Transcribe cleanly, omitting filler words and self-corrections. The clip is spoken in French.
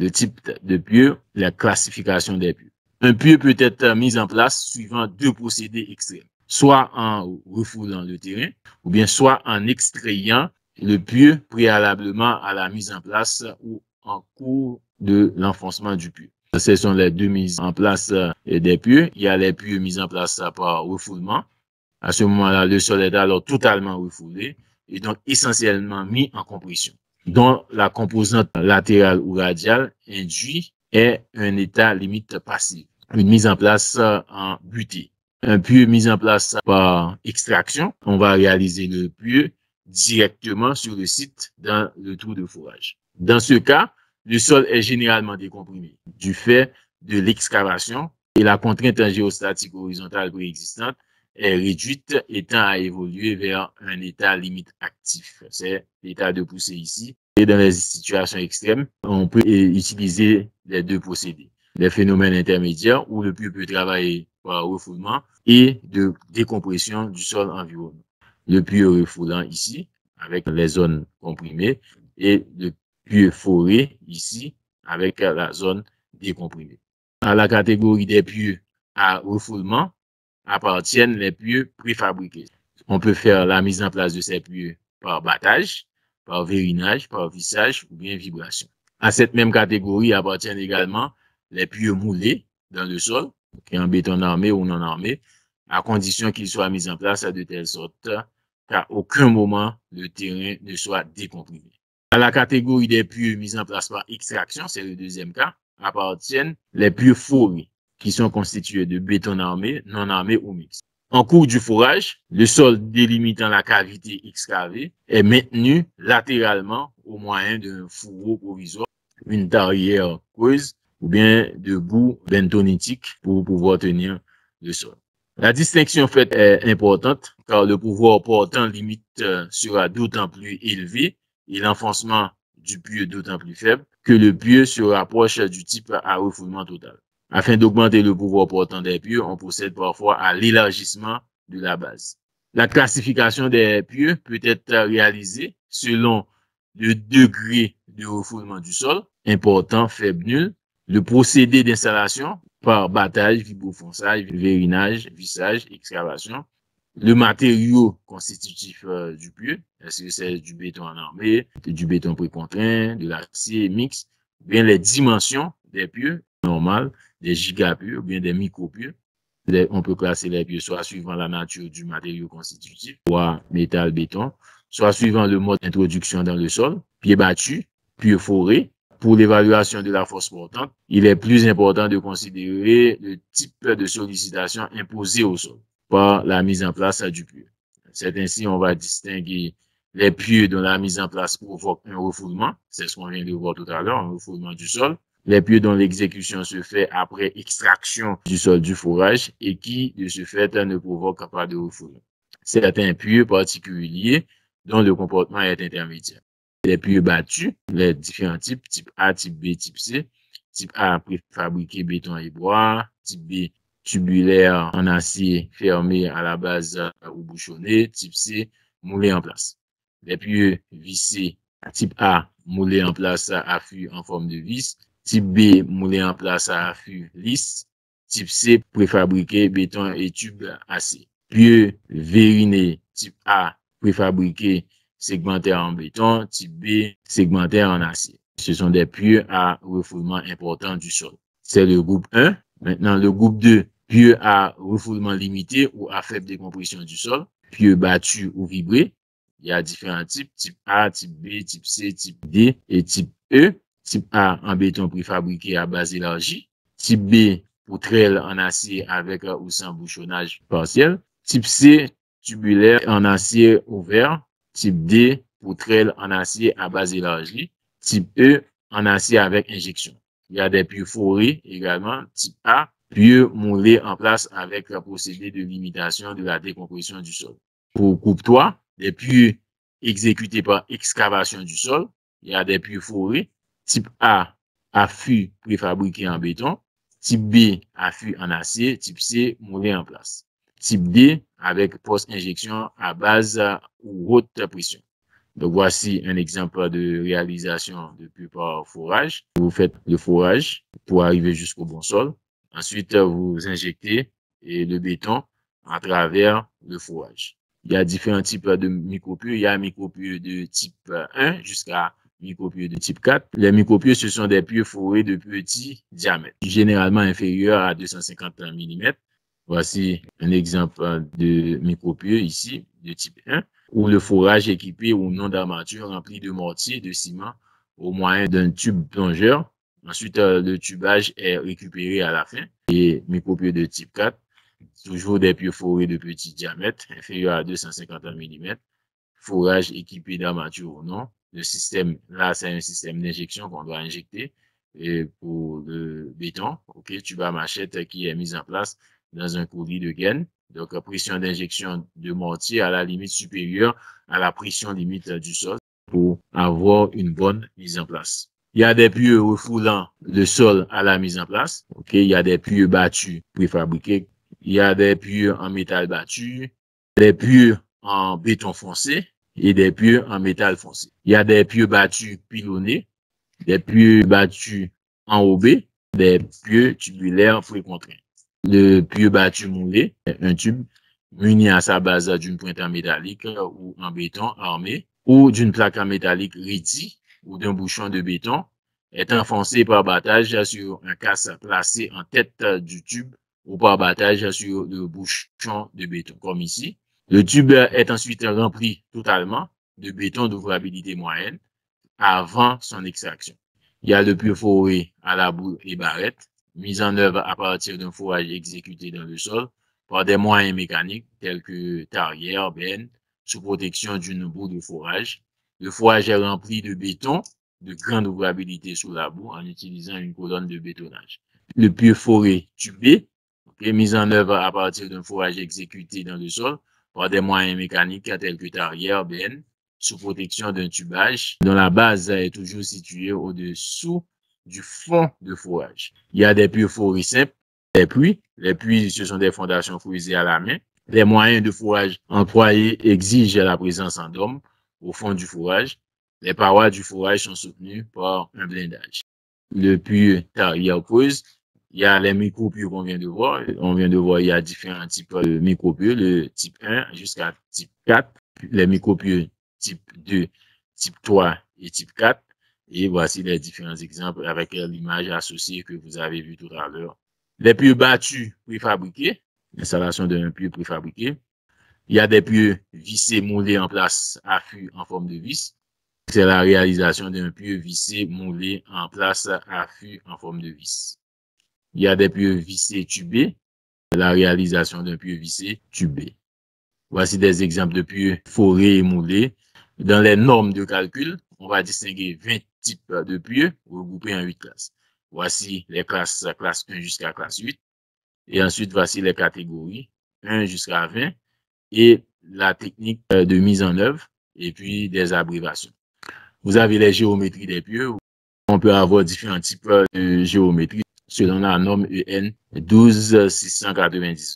le type de pieu, la classification des pieux. Un pieu peut être mis en place suivant deux procédés extrêmes, soit en refoulant le terrain ou bien soit en extrayant le pieu préalablement à la mise en place ou en cours de l'enfoncement du pieu. Ce sont les deux mises en place des pieux. Il y a les pieux mis en place par refoulement. À ce moment-là, le sol est alors totalement refoulé et donc essentiellement mis en compression, dont la composante latérale ou radiale induit est un état limite passif, une mise en place en butée. Un pieu mis en place par extraction, on va réaliser le pieu directement sur le site dans le trou de fourrage. Dans ce cas, le sol est généralement décomprimé du fait de l'excavation et la contrainte géostatique horizontale préexistante est réduite étant à évoluer vers un état limite actif. C'est l'état de poussée ici. Et dans les situations extrêmes, on peut utiliser les deux procédés. Les phénomènes intermédiaires où le pieu peut travailler par refoulement et de décompression du sol environnant. Le pieu refoulant ici, avec les zones comprimées, et le pieu foré ici, avec la zone décomprimée. À la catégorie des pieux à refoulement appartiennent les pieux préfabriqués. On peut faire la mise en place de ces pieux par battage, par vérinage, par vissage ou bien vibration. À cette même catégorie appartiennent également les pieux moulés dans le sol, en béton armé ou non armé, à condition qu'ils soient mis en place de telle sorte qu'à aucun moment le terrain ne soit décomprimé. À la catégorie des pieux mis en place par extraction, c'est le deuxième cas, appartiennent les pieux forés, qui sont constitués de béton armé, non armé ou mixte. En cours du forage, le sol délimitant la cavité excavée est maintenu latéralement au moyen d'un fourreau provisoire, une tarière creuse ou bien de boue bentonétique pour pouvoir tenir le sol. La distinction faite est importante car le pouvoir portant limite sera d'autant plus élevé et l'enfoncement du pieu d'autant plus faible que le pieu se rapproche du type à refoulement total. Afin d'augmenter le pouvoir portant des pieux, on procède parfois à l'élargissement de la base. La classification des pieux peut être réalisée selon le degré de refoulement du sol, important, faible, nul, le procédé d'installation par battage, vibrofonçage, vérinage, vissage, excavation, le matériau constitutif du pieu, est-ce que c'est du béton en armé, du béton précontraint, de l'acier mixte, bien les dimensions des pieux normales, des gigapieux ou bien des micropieux. On peut classer les pieux soit suivant la nature du matériau constitutif, soit métal, béton, soit suivant le mode d'introduction dans le sol, pied battu, pieux foré. Pour l'évaluation de la force portante, il est plus important de considérer le type de sollicitation imposée au sol par la mise en place du pieu. C'est ainsi on va distinguer les pieux dont la mise en place provoque un refoulement, c'est ce qu'on vient de voir tout à l'heure, un refoulement du sol. Les pieux dont l'exécution se fait après extraction du sol du fourrage et qui, de ce fait, ne provoquent pas de refoulement. Certains pieux particuliers dont le comportement est intermédiaire. Les pieux battus, les différents types, type A, type B, type C. Type A, préfabriqué béton et bois. Type B, tubulaire en acier fermé à la base ou bouchonné. Type C, moulé en place. Les pieux vissés, type A, moulé en place à affût en forme de vis. Type B, moulé en place à affût lisse. Type C, préfabriqué béton et tube acier. Pieux vériné, type A, préfabriqué segmentaire en béton, type B, segmentaire en acier. Ce sont des pieux à refoulement important du sol. C'est le groupe 1. Maintenant, le groupe 2, pieux à refoulement limité ou à faible décompression du sol, pieux battus ou vibrés. Il y a différents types, type A, type B, type C, type D et type E. Type A en béton préfabriqué à base élargie. Type B, poutrelle en acier avec ou sans bouchonnage partiel. Type C, tubulaire en acier ouvert. Type D, poutrelle en acier à base élargie. Type E, en acier avec injection. Il y a des pieux forés également. Type A, pieux moulés en place avec le procédé de limitation de la décompression du sol. Pour groupe 3, des pieux exécutés par excavation du sol. Il y a des pieux forés. Type A, affût préfabriqué en béton. Type B, affût en acier. Type C, moulé en place. Type D, avec post-injection à base ou haute pression. Donc, voici un exemple de réalisation de puits par forage. Vous faites le forage pour arriver jusqu'au bon sol. Ensuite, vous injectez le béton à travers le forage. Il y a différents types de micropuits. Il y a un micropuits de type 1 jusqu'à micropuits de type 4. Les micropuits, ce sont des puits forés de petit diamètre, généralement inférieurs à 250 mm. Voici un exemple de micropuits ici, de type 1, où le forage est équipé ou non d'armature rempli de mortier de ciment au moyen d'un tube plongeur. Ensuite, le tubage est récupéré à la fin. Et micropuits de type 4, toujours des puits forés de petit diamètre, inférieur à 250 mm, forage équipé d'armature ou non. Le système, là, c'est un système d'injection qu'on doit injecter pour le béton, ok, tube à machette qui est mis en place dans un coulis de gaine. Donc, pression d'injection de mortier à la limite supérieure à la pression limite du sol pour avoir une bonne mise en place. Il y a des puits refoulant le sol à la mise en place. Ok, il y a des puits battus préfabriqués. Il y a des puits en métal battu, des puits en béton foncé et des puits en métal foncé. Il y a des puits battus pilonnés, des puits battus enrobés, des puits tubulaires précontraints. Le puits battu moulé, un tube muni à sa base d'une pointe en métallique ou en béton armé ou d'une plaque en métallique ridie ou d'un bouchon de béton est enfoncé par battage sur un casse placé en tête du tube ou par battage sur le bouchon de béton, comme ici. Le tube est ensuite rempli totalement de béton d'ouvrabilité moyenne avant son extraction. Il y a le puits foré à la boule et barrette, mis en œuvre à partir d'un forage exécuté dans le sol par des moyens mécaniques tels que tarière, benne, sous protection d'une boue de forage. Le forage est rempli de béton de grande ouvrabilité sous la boue en utilisant une colonne de bétonnage. Le puits foré tubé, mis en œuvre à partir d'un forage exécuté dans le sol par des moyens mécaniques tels que tarière, benne, sous protection d'un tubage dont la base est toujours située au-dessous du fond de forage. Il y a des puits forés simples, des puits. Les puits, ce sont des fondations creusées à la main. Les moyens de forage employés exigent la présence en dôme au fond du forage. Les parois du forage sont soutenues par un blindage. Le puits tarière creuse, il y a les micropuits qu'on vient de voir. On vient de voir, il y a différents types de micropuits, le type 1 jusqu'à type 4. Les micropuits type 2, type 3 et type 4. Et voici les différents exemples avec l'image associée que vous avez vue tout à l'heure. Les puits battus préfabriqués, l'installation d'un puits préfabriqué. Il y a des puits vissés moulés en place à fût en forme de vis. C'est la réalisation d'un puits vissé moulé en place à fût en forme de vis. Il y a des puits vissés tubés, la réalisation d'un puits vissé tubé. Voici des exemples de puits forés et moulés. Dans les normes de calcul, on va distinguer 20 types de puits regroupés en 8 classes. Voici les classes, classe 1 jusqu'à classe 8. Et ensuite, voici les catégories 1 jusqu'à 20 et la technique de mise en œuvre et puis des abréviations. Vous avez les géométries des puits. On peut avoir différents types de géométrie selon la norme EN 12699.